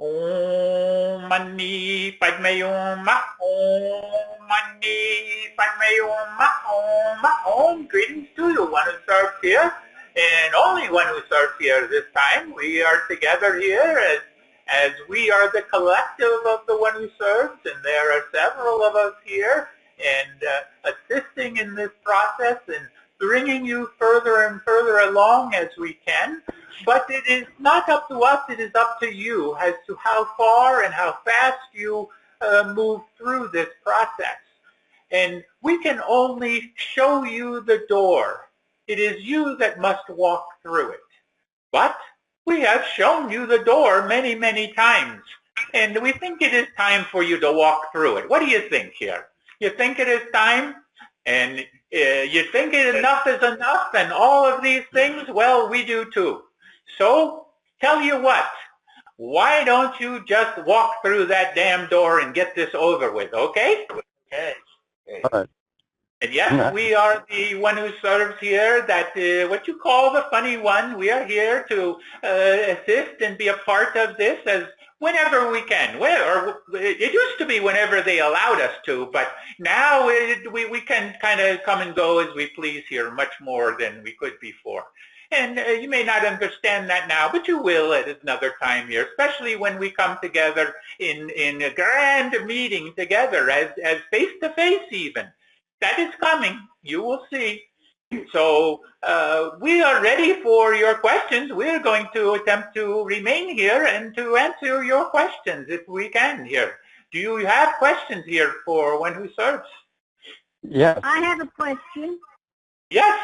Om Mani Padme Hum Ma. Om Mani Padme Hum Ma. Om Ma. Om. Greetings to you, one who serves here, and only one who serves here this time. We are together here as we are the collective of the one who serves, and there are several of us here, and assisting in this process and bringing you further and further along as we can. But it is not up to us, it is up to you as to how far and how fast you move through this process. And we can only show you the door. It is you that must walk through it. But we have shown you the door many, many times. And we think it is time for you to walk through it. What do you think here? You think it is time? And you think enough is enough and all of these things? Well, we do too. So, tell you what, why don't you just walk through that damn door and get this over with, okay? Okay. All right. And yes, we are the one who serves here, that what you call the funny one. We are here to assist and be a part of this as whenever we can. Or it used to be whenever they allowed us to, but now we can kind of come and go as we please here much more than we could before. And you may not understand that now, but you will at another time here, especially when we come together in a grand meeting together as face-to-face even. That is coming. You will see. So we are ready for your questions. We're going to attempt to remain here and to answer your questions if we can here. Do you have questions here for one who serves? Yes. I have a question. Yes.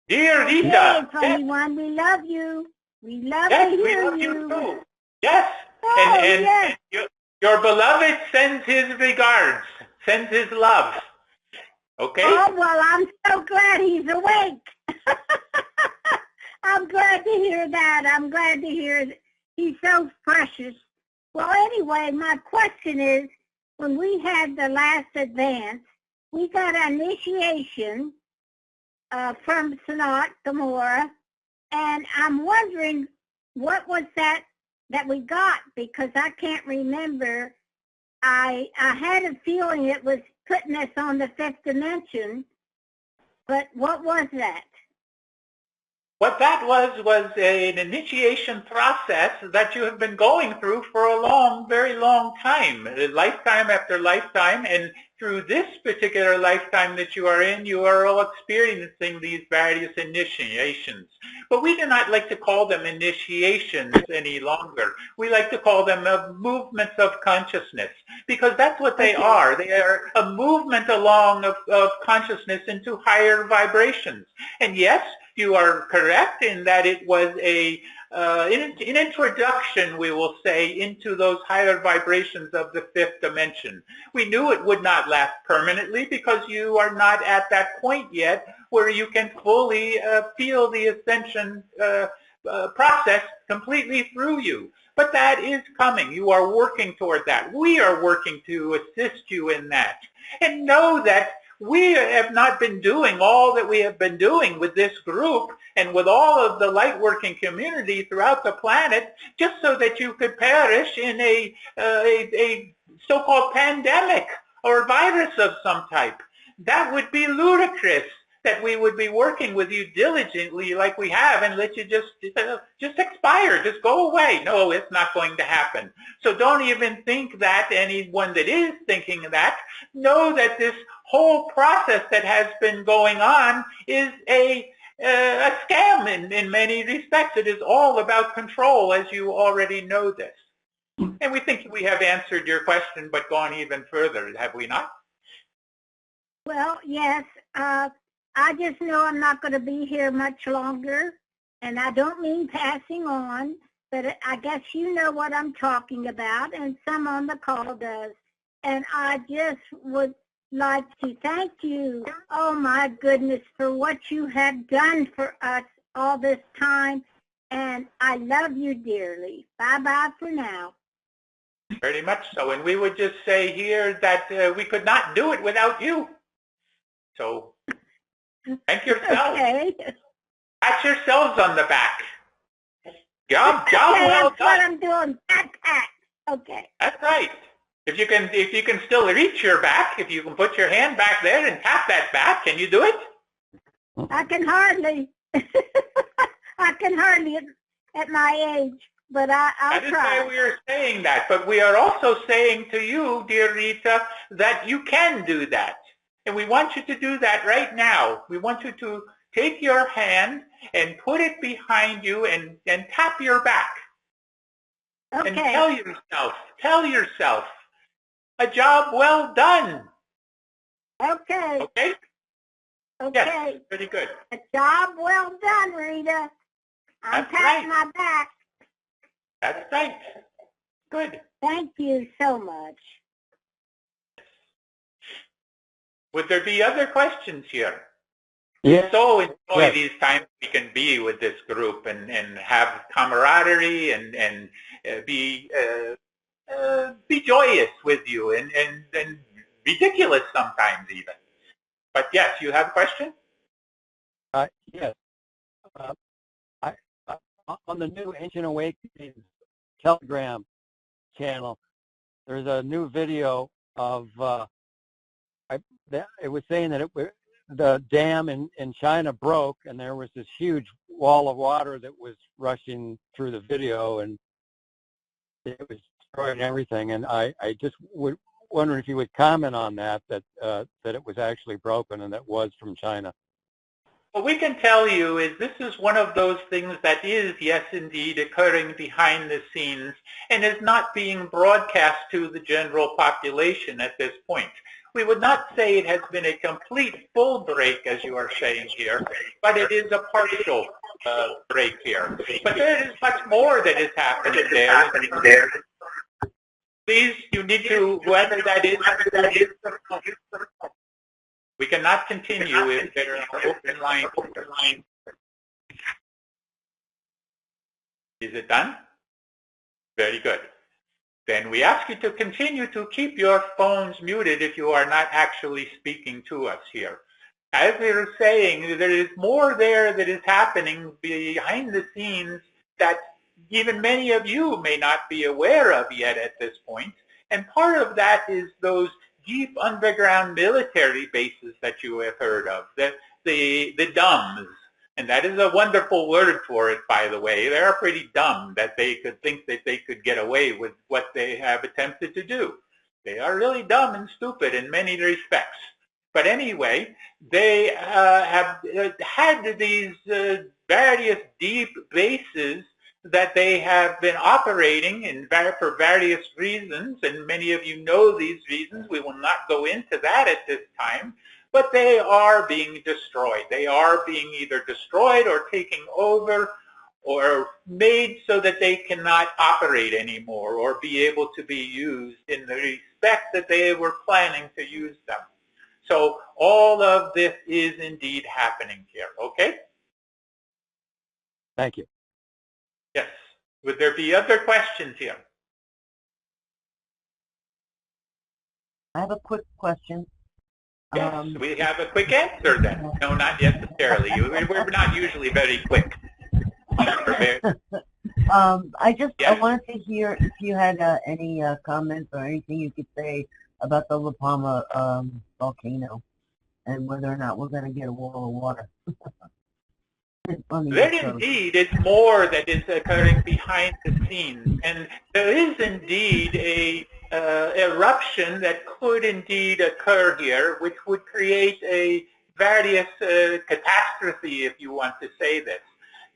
Dear Rita. Hey, funny one, we love you. We love to hear we love you too. Yes. Oh, and yes. your beloved sends his regards, sends his love. Okay? Oh, well, I'm so glad he's awake. I'm glad to hear that. I'm glad to hear that he's so precious. Well, anyway, my question is, when we had the last advance, we got an initiation from Sanat Gamora, and I'm wondering what was that we got, because I can't remember. I had a feeling it was putting us on the fifth dimension, but what was that? What that was an initiation process that you have been going through for a very long time, lifetime after lifetime, and through this particular lifetime that you are in, you are all experiencing these various initiations. But we do not like to call them initiations any longer. We like to call them movements of consciousness, because that's what they are. They are a movement along of consciousness into higher vibrations. And yes, you are correct in that it was an introduction, we will say, into those higher vibrations of the fifth dimension. We knew it would not last permanently because you are not at that point yet where you can fully feel the ascension process completely through you. But that is coming. You are working toward that. We are working to assist you in that. And know that we have not been doing all that we have been doing with this group and with all of the light working community throughout the planet just so that you could perish in a so-called pandemic or virus of some type. That would be ludicrous, that we would be working with you diligently like we have and let you just expire, just go away. No, it's not going to happen. So don't even think that. Anyone that is thinking that, know that this whole process that has been going on is a scam in many respects. It is all about control, as you already know this. And we think we have answered your question, but gone even further, have we not? Well, yes. I just know I'm not going to be here much longer, and I don't mean passing on, but I guess you know what I'm talking about, and some on the call does. And I just would like to thank you, oh my goodness, for what you have done for us all this time, and I love you dearly. Bye-bye for now. Pretty much so, and we would just say here that we could not do it without you. So thank yourselves. Okay. Pat yourselves on the back. Job Okay, well that's what done. I'm doing. Pat, pat. Okay. That's right. If you can still reach your back, if you can put your hand back there and tap that back, can you do it? I can hardly. I can hardly at my age, but I'll That is try. why we are saying that. But we are also saying to you, dear Rita, that you can do that. And we want you to do that right now. We want you to take your hand and put it behind you and tap your back. Okay. And tell yourself, a job well done. Okay. Okay? Okay. Yes, pretty good. A job well done, Rita. I'm That's patting right. my back. That's right. Good. Thank you so much. Would there be other questions here? Yeah. So enjoy Yes. these times we can be with this group and have camaraderie and be joyous with you and ridiculous sometimes even. But yes, you have a question? Yes. I on the new Ancient Awakenings Telegram channel, there's a new video of it was saying that the dam in China broke, and there was this huge wall of water that was rushing through the video, and it was destroying everything. And I just would wonder if you would comment on that it was actually broken and that was from China. What we can tell you is this is one of those things that is, yes, indeed, occurring behind the scenes and is not being broadcast to the general population at this point. We would not say it has been a complete full break, as you are saying here, but it is a partial break here. But there is much more that is happening there. Please, you need to, whoever that is, we cannot continue if there are open lines. Is it done? Very good. Then we ask you to continue to keep your phones muted if you are not actually speaking to us here. As we were saying, there is more there that is happening behind the scenes that even many of you may not be aware of yet at this point. And part of that is those deep underground military bases that you have heard of, the DUMBs. And that is a wonderful word for it, by the way. They are pretty dumb that they could think that they could get away with what they have attempted to do. They are really dumb and stupid in many respects. But anyway, they have had these various deep bases that they have been operating for various reasons, and many of you know these reasons. We will not go into that at this time, but they are being destroyed. They are being either destroyed or taken over or made so that they cannot operate anymore or be able to be used in the respect that they were planning to use them. So all of this is indeed happening here, okay? Thank you. Yes. Would there be other questions here? I have a quick question. Yes, we have a quick answer then. No, not necessarily. We're not usually very quick. I wanted to hear if you had any comments or anything you could say about the La Palma volcano and whether or not we're going to get a wall of water. There indeed is more that is occurring behind the scenes, and there is indeed a eruption that could indeed occur here, which would create a various catastrophe, if you want to say this.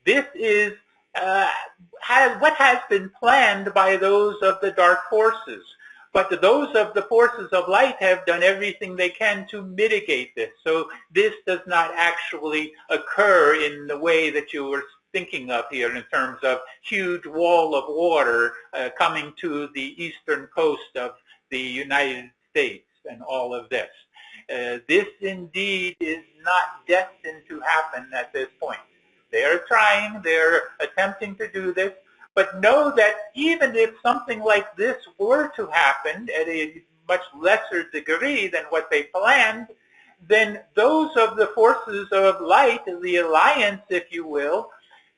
This is what has been planned by those of the dark forces. But those of the forces of light have done everything they can to mitigate this. So this does not actually occur in the way that you were thinking of here in terms of huge wall of water coming to the eastern coast of the United States and all of this. This indeed is not destined to happen at this point. They're trying, they're attempting to do this, but know that even if something like this were to happen at a much lesser degree than what they planned, then those of the forces of light, the alliance, if you will,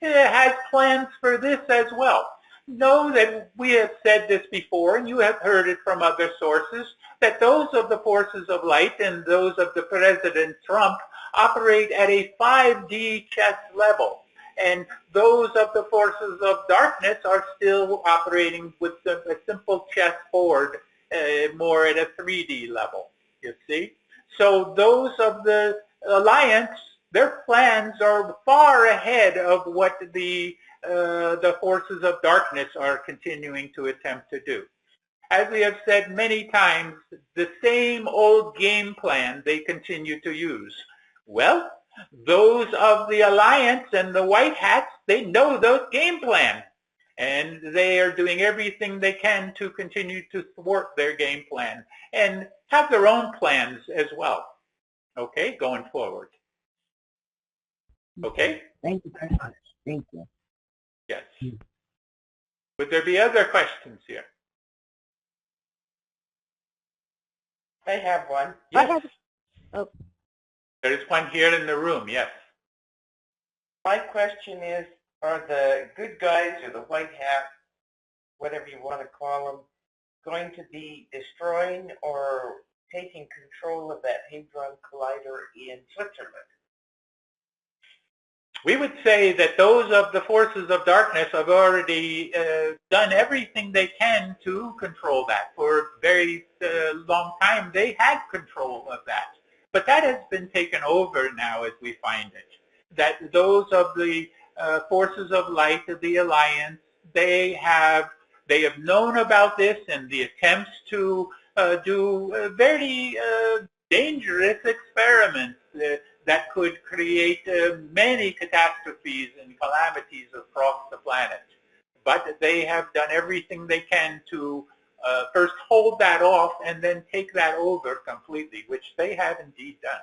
has plans for this as well. Know that we have said this before, and you have heard it from other sources, that those of the forces of light and those of the President Trump operate at a 5D chess level. And those of the forces of darkness are still operating with a simple chessboard, more at a 3D level, you see. So those of the alliance, their plans are far ahead of what the forces of darkness are continuing to attempt to do. As we have said many times, the same old game plan they continue to use. Well, those of the alliance and the white hats, they know those game plans, and they are doing everything they can to continue to thwart their game plan and have their own plans as well, okay, going forward. Okay? Thank you very much. Thank you. Yes. Would there be other questions here? I have one. Yes. There's one here in the room, yes. My question is, are the good guys or the white hats, whatever you want to call them, going to be destroying or taking control of that hadron collider in Switzerland? We would say that those of the forces of darkness have already done everything they can to control that. For a very long time, they had control of that. But that has been taken over now as we find it. That those of the forces of light of the alliance, they have known about this and the attempts to do very dangerous experiments that could create many catastrophes and calamities across the planet. But they have done everything they can to first hold that off and then take that over completely, which they have indeed done.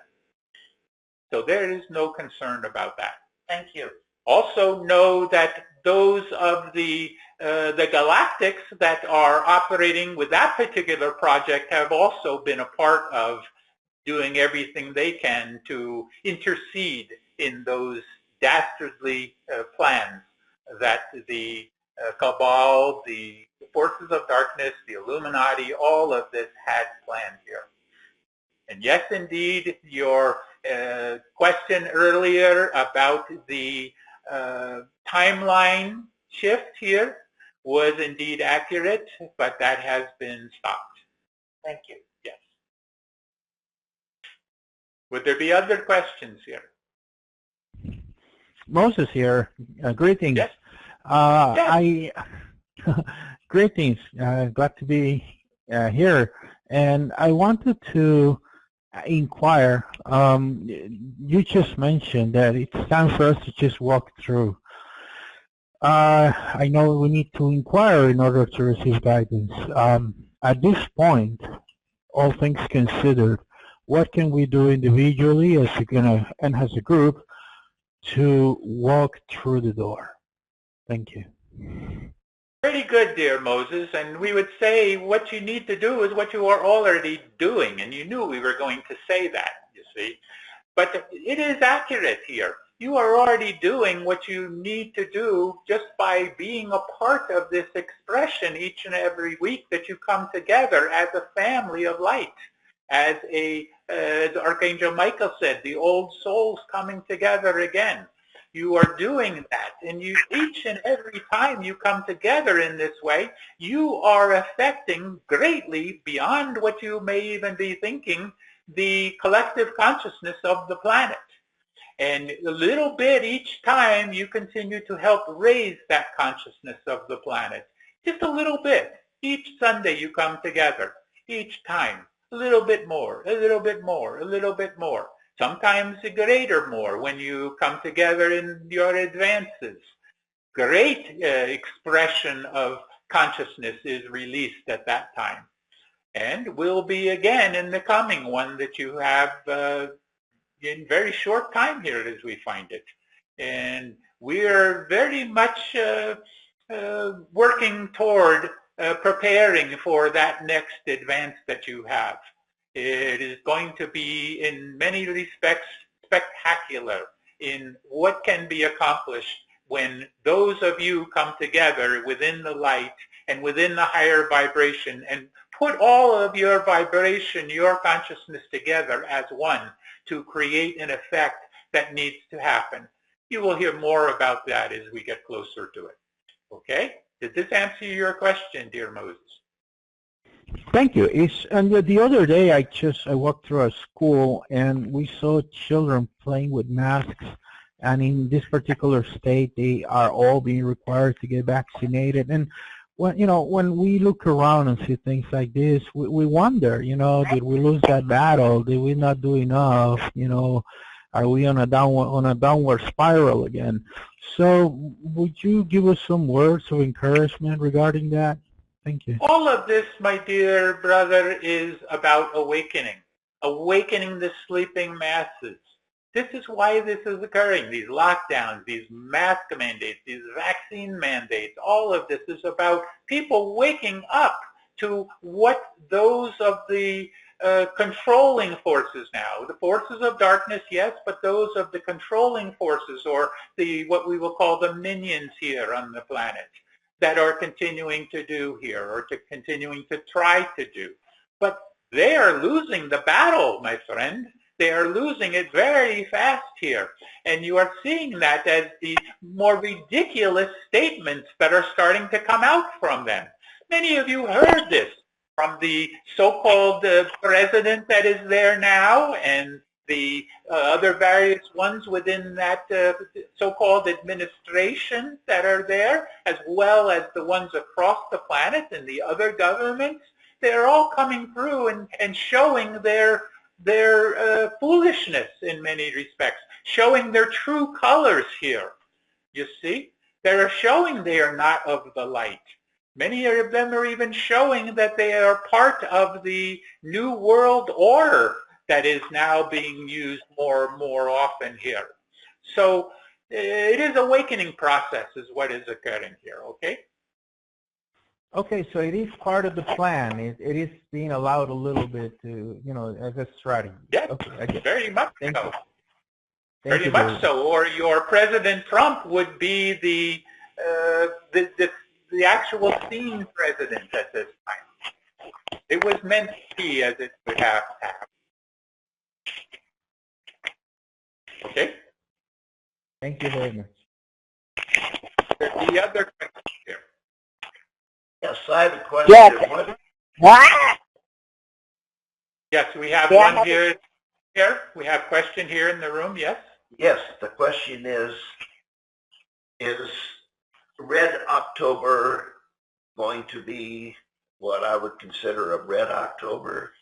So there is no concern about that. Thank you. Also know that those of the galactics that are operating with that particular project have also been a part of doing everything they can to intercede in those dastardly plans that the cabal, the forces of darkness, the Illuminati, all of this had planned here. And yes, indeed, your question earlier about the timeline shift here was indeed accurate, but that has been stopped. Thank you. Yes. Would there be other questions here? Moses here. Greetings. Yes. Greetings. Glad to be here. And I wanted to inquire. You just mentioned that it's time for us to just walk through. I know we need to inquire in order to receive guidance. At this point, all things considered, what can we do individually and as a group to walk through the door? Thank you. Pretty good, dear Moses, and we would say what you need to do is what you are already doing, and you knew we were going to say that, you see. But it is accurate here. You are already doing what you need to do just by being a part of this expression each and every week that you come together as a family of light. As Archangel Michael said, the old souls coming together again. You are doing that, and each and every time you come together in this way, you are affecting greatly, beyond what you may even be thinking, the collective consciousness of the planet. And a little bit each time you continue to help raise that consciousness of the planet. Just a little bit. Each Sunday you come together. Each time. A little bit more, a little bit more, a little bit more. Sometimes a greater more when you come together in your advances. Great expression of consciousness is released at that time. And will be again in the coming one that you have in very short time here as we find it. And we are very much working toward preparing for that next advance that you have. It is going to be in many respects spectacular in what can be accomplished when those of you come together within the light and within the higher vibration and put all of your vibration, your consciousness together as one to create an effect that needs to happen. You will hear more about that as we get closer to it. Okay? Did this answer your question, dear Moses? Thank you. And the other day I walked through a school and we saw children playing with masks, and in this particular state they are all being required to get vaccinated. And when we look around and see things like this, we wonder, did we lose that battle? Did we not do enough? Are we on a downward spiral again? So would you give us some words of encouragement regarding that? Thank you. All of this, my dear brother, is about awakening the sleeping masses. This is why this is occurring, these lockdowns, these mask mandates, these vaccine mandates. All of this is about people waking up to what those of the controlling forces now, the forces of darkness, yes, but those of the controlling forces, or what we will call the minions here on the planet, that are continuing to do here, or continuing to try to do. But they are losing the battle, my friend. They are losing it very fast here. And you are seeing that as the more ridiculous statements that are starting to come out from them. Many of you heard this from the so-called president that is there now, and the other various ones within that so-called administration that are there, as well as the ones across the planet and the other governments. They're all coming through and showing their foolishness in many respects, showing their true colors here. You see? They're showing they are not of the light. Many of them are even showing that they are part of the New World Order that is now being used more and more often here. So it is awakening process is what is occurring here, okay? Okay, so it is part of the plan. It is being allowed a little bit to, as a strategy. Yes, okay, very much Thank so. You. Very much so. Or your President Trump would be the actual scene president at this time. It was meant to be as it would have to happen. Okay? Thank you very much. The other question here. Yes, I have a question. Yes. Yes, we have one here. We have a question here in the room, yes? Yes, the question is Red October going to be what I would consider a Red October,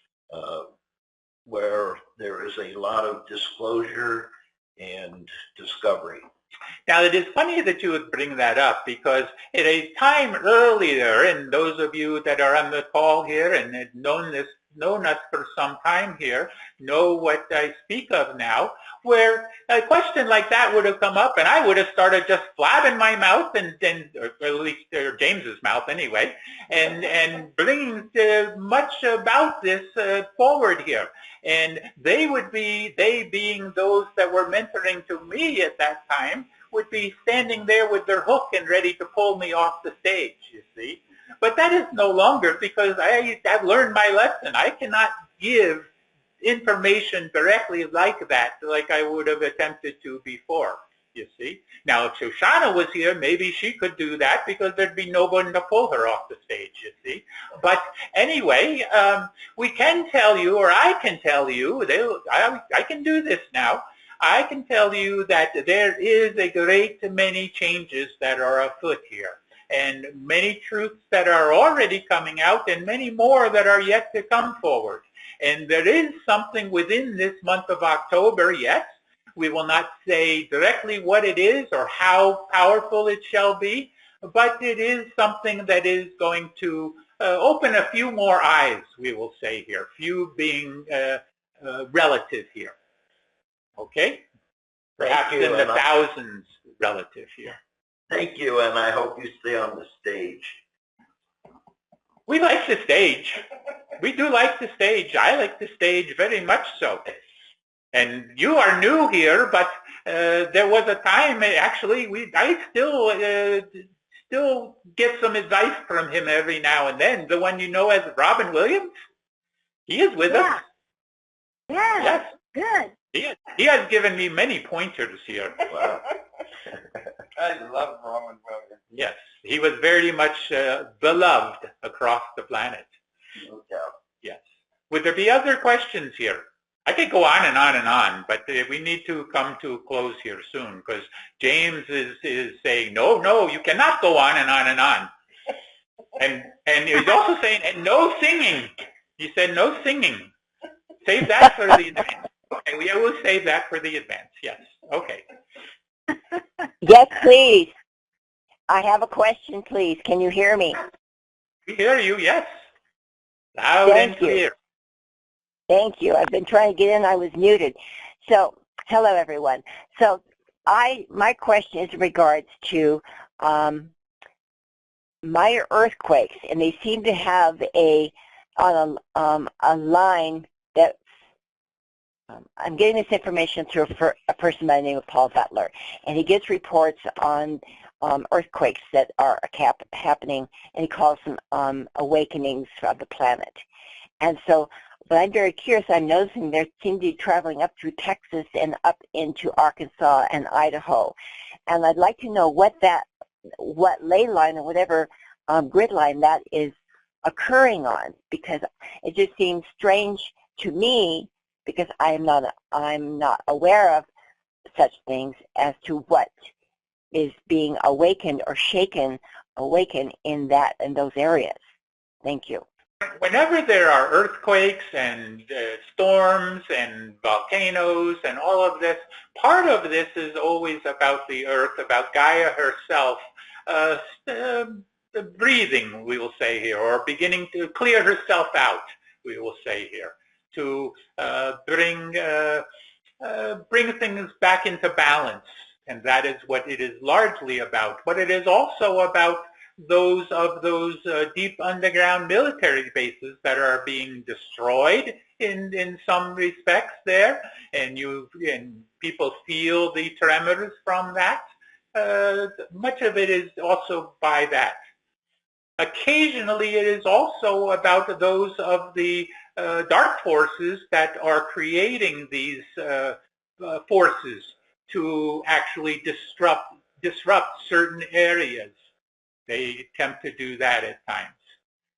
where there is a lot of disclosure and discovery? Now, it is funny that you would bring that up, because at a time earlier, and those of you that are on the call here and have known us for some time here, know what I speak of now, where a question like that would have come up, and I would have started just flapping my mouth, or at least James's mouth anyway, and bringing much about this forward here. And they being those that were mentoring to me at that time, would be standing there with their hook and ready to pull me off the stage, you see. But that is no longer, because I've learned my lesson. I cannot give information directly like that, like I would have attempted to before, you see. Now, if Shoshana was here, maybe she could do that, because there'd be no one to pull her off the stage, you see. But anyway, we can tell you, or I can tell you, I can do this now, I can tell you that there is a great many changes that are afoot here, and many truths that are already coming out, and many more that are yet to come forward. And there is something within this month of October, yes. We will not say directly what it is or how powerful it shall be, but it is something that is going to open a few more eyes, we will say here, few being relative here. Okay? Perhaps in the thousands relative here. Thank you, and I hope you stay on the stage. We like the stage. We do like the stage. I like the stage very much so. And you are new here, but there was a time, actually, I still get some advice from him every now and then. The one you know as Robin Williams, he is with us. Yeah. Yes. Good. He has given me many pointers here. Wow. I love Robin Williams. Yes, he was very much beloved across the planet. No doubt. Yes. Would there be other questions here? I could go on and on and on, but we need to come to a close here soon because James is saying, no, you cannot go on and on and on. And he's also saying, and no singing. He said no singing. Save that for the advance. Okay, we will save that for the advance. Yes. Okay. Yes, please. I have a question, please. Can you hear me? We hear you, yes. Loud and clear. Thank you. I've been trying to get in. I was muted. So, hello, everyone. So, my question is in regards to minor earthquakes, and they seem to have a line that I'm getting this information through a person by the name of Paul Butler, and he gets reports on earthquakes that are happening, and he calls them awakenings of the planet. And so, but I'm very curious. I'm noticing they seem to be traveling up through Texas and up into Arkansas and Idaho, and I'd like to know what ley line or whatever grid line that is occurring on, because it just seems strange to me, because I'm not aware of such things as to what is being awakened or awakened in those areas. Thank you. Whenever there are earthquakes and storms and volcanoes and all of this, part of this is always about the Earth, about Gaia herself, breathing, we will say here, or beginning to clear herself out, we will say here, to bring things back into balance. And that is what it is largely about. But it is also about those deep underground military bases that are being destroyed in some respects there, and people feel the tremors from that. Much of it is also by that. Occasionally, it is also about those of the dark forces that are creating these forces to actually disrupt certain areas. They attempt to do that at times.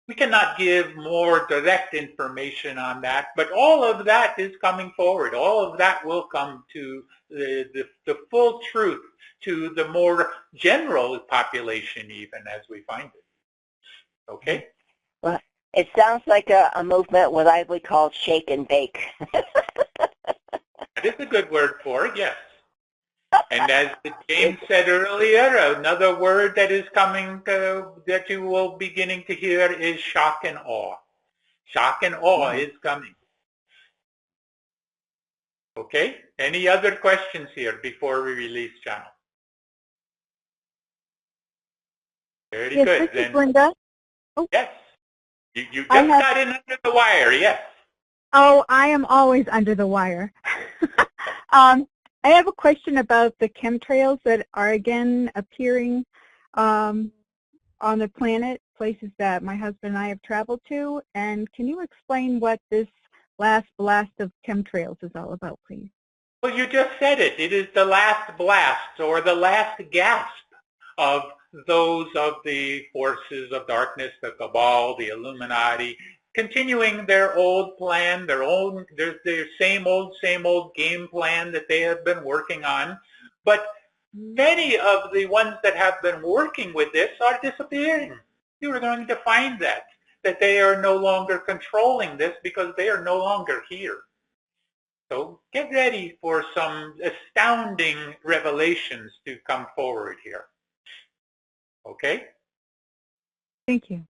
We cannot give more direct information on that, but all of that is coming forward. All of that will come to the full truth, to the more general population even as we find it. Okay? Well, it sounds like a movement what I would call shake and bake. That is a good word for it, yes. And as James said earlier, another word that is coming that you will be beginning to hear is shock and awe. Shock and awe is coming. Okay? Any other questions here before we release channel? Very yes, good. this is Linda. Oh. Yes. You just got in under the wire, yes. Oh, I am always under the wire. I have a question about the chemtrails that are again appearing on the planet, places that my husband and I have traveled to. And can you explain what this last blast of chemtrails is all about, please? Well, you just said it. It is the last blast or the last gasp of those of the forces of darkness, the cabal, the Illuminati, continuing their old plan, their same old game plan that they have been working on. But many of the ones that have been working with this are disappearing. You are going to find that they are no longer controlling this because they are no longer here. So get ready for some astounding revelations to come forward here. Okay? Thank you.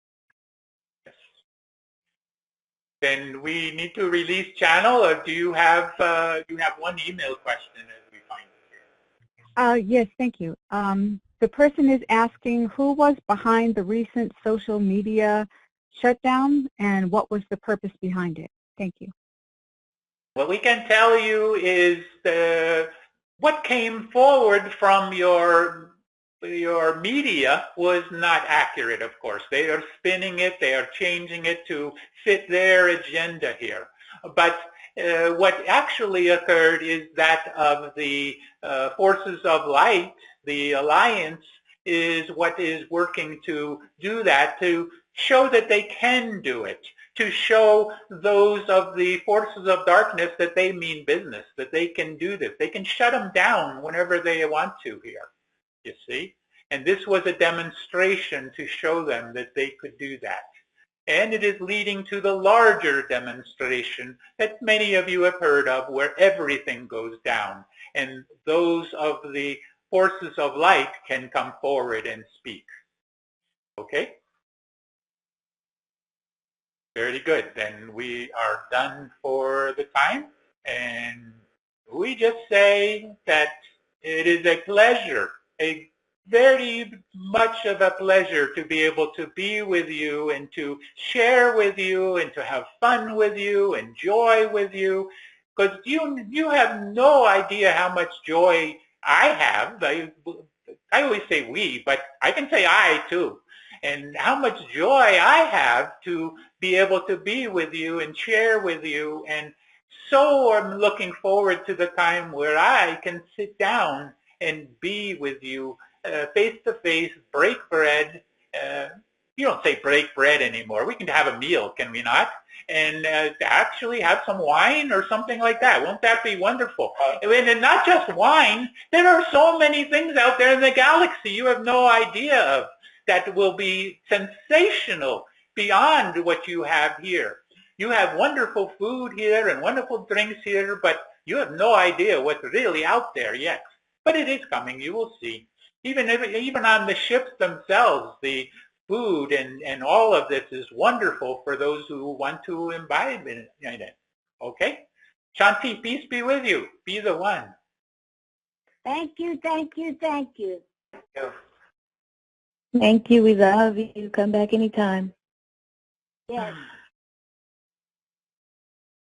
Then we need to release channel, or do you have one email question as we find it here? Yes, thank you. The person is asking who was behind the recent social media shutdown and what was the purpose behind it? Thank you. What we can tell you is what came forward from your media was not accurate, of course. They are spinning it, they are changing it to fit their agenda here. But what actually occurred is that of the forces of light, the alliance is what is working to do that, to show that they can do it, to show those of the forces of darkness that they mean business, that they can do this. They can shut them down whenever they want to here, you see. And this was a demonstration to show them that they could do that. And it is leading to the larger demonstration that many of you have heard of, where everything goes down and those of the forces of light can come forward and speak. Okay? Very good. Then we are done for the time. And we just say that it is a pleasure, a very much of a pleasure to be able to be with you and to share with you and to have fun with you and joy with you, because you have no idea how much joy I have. I always say we, but I can say I too, and how much joy I have to be able to be with you and share with you. And so I'm looking forward to the time where I can sit down and be with you face to face, break bread. You don't say break bread anymore. We can have a meal, can we not? And actually have some wine or something like that. Won't that be wonderful? And not just wine. There are so many things out there in the galaxy you have no idea of that will be sensational beyond what you have here. You have wonderful food here and wonderful drinks here, but you have no idea what's really out there yet. But it is coming, you will see. Even on the ships themselves, the food and all of this is wonderful for those who want to imbibe in it. Okay? Shanti, peace be with you. Be the one. Thank you, thank you, thank you. Thank you. We love you. Come back anytime. Yes.